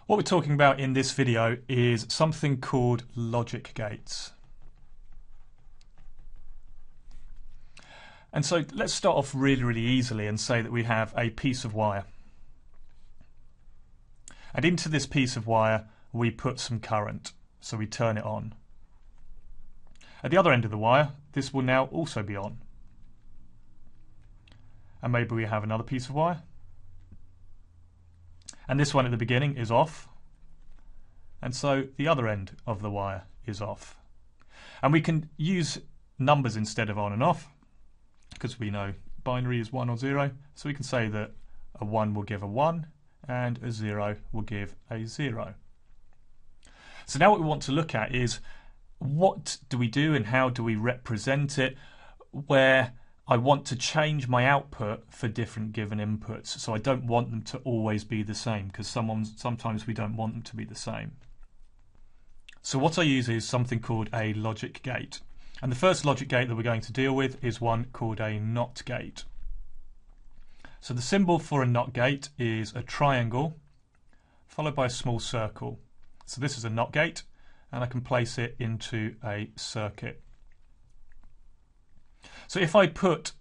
What we're talking about in this video is something called logic gates. And so let's start off really easily and say that we have a piece of wire. And into this piece of wire we put some current, so we turn it on. At the other end of the wire, this will now also be on. And maybe we have another piece of wire. And this one at the beginning is off. And so the other end of the wire is off. And we can use numbers instead of on and off, because we know binary is 1 or 0. So we can say that a 1 will give a 1 and a 0 will give a 0. So now what we want to look at is what do we do and how do we represent it where I want to change my output for different given inputs. So I don't want them to always be the same, because sometimes we don't want them to be the same. So what I use is something called a logic gate. And the first logic gate that we're going to deal with is one called a NOT gate. So the symbol for a NOT gate is a triangle followed by a small circle. So this is a NOT gate, and I can place it into a circuit. So if I put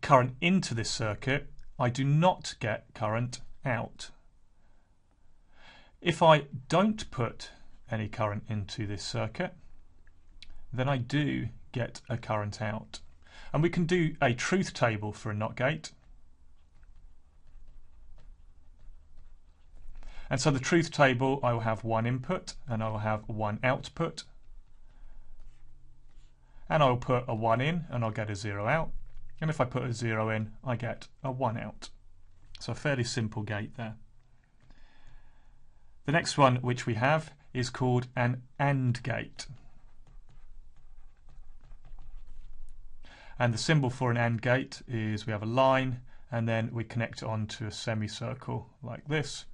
current into this circuit, I do not get current out. If I don't put any current into this circuit, then I do get a current out. And we can do a truth table for a NOT gate. And so the truth table, I will have one input and I will have one output. And I'll put a 1 in and I'll get a 0 out. And if I put a 0 in, I get a 1 out. So a fairly simple gate there. The next one which we have is called an AND gate. And the symbol for an AND gate is we have a line and then we connect it onto a semicircle like this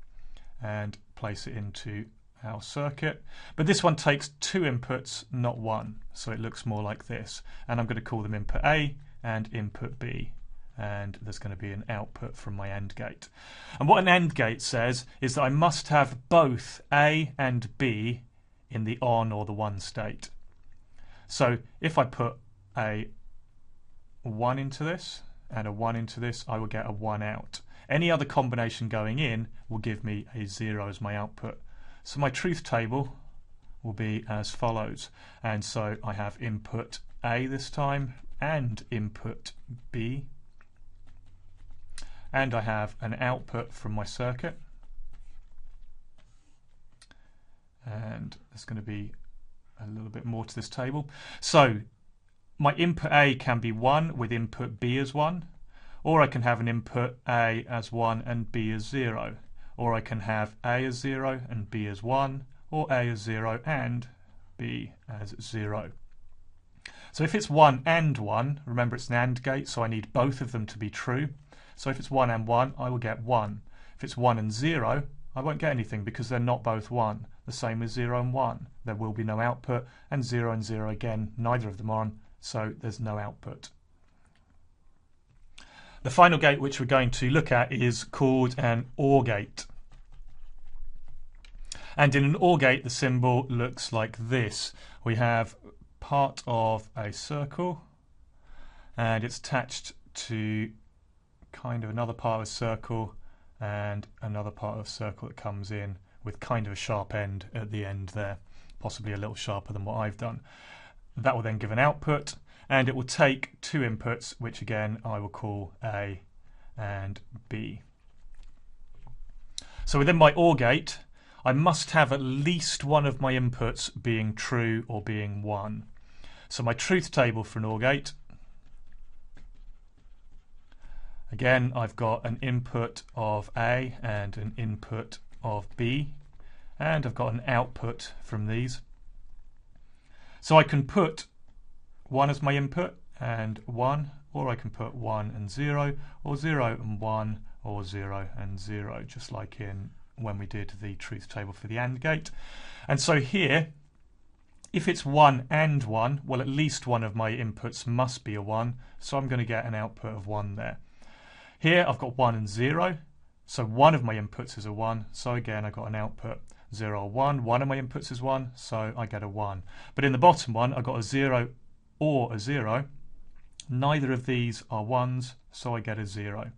and place it into our circuit. But this one takes 2 inputs, not 1, so it looks more like this. And I'm going to call them input A and input B, and there's going to be an output from my AND gate. And what an AND gate says is that I must have both A and B in the on or the 1 state. So if I put a 1 into this and a 1 into this, I will get a 1 out. Any other combination going in will give me a 0 as my output. So my truth table will be as follows. And so I have input A this time and input B. And I have an output from my circuit. And there's going to be a little bit more to this table. So my input A can be 1 with input B as 1. Or I can have an input A as 1 and B as 0. Or I can have A as 0 and B as 1, or A as 0 and B as 0. So if it's 1 and 1, remember it's an AND gate, so I need both of them to be true. So if it's 1 and 1, I will get 1. If it's 1 and 0, I won't get anything because they're not both 1. The same as 0 and 1. There will be no output, and 0 and 0 again, neither of them are on, so there's no output. The final gate which we're going to look at is called an OR gate. And in an OR gate, the symbol looks like this. We have part of a circle, and it's attached to kind of another part of a circle, and another part of a circle that comes in with kind of a sharp end at the end there, possibly a little sharper than what I've done. That will then give an output, and it will take 2 inputs, which again I will call A and B. So within my OR gate, I must have at least one of my inputs being true or being 1. So my truth table for an OR gate, again I've got an input of A and an input of B, and I've got an output from these. So I can put 1 as my input and 1, or I can put 1 and 0, or 0 and 1, or 0 and 0, just like in when we did the truth table for the AND gate. And so here, if it's 1 and 1, well, at least one of my inputs must be a 1, so I'm going to get an output of 1 there. Here I've got 1 and 0, So one of my inputs is a 1, so again I got an output 0 or 1. One of my inputs is 1, so I get a 1. But in the bottom one I got a 0 or a 0. Neither of these are 1s, so I get a 0.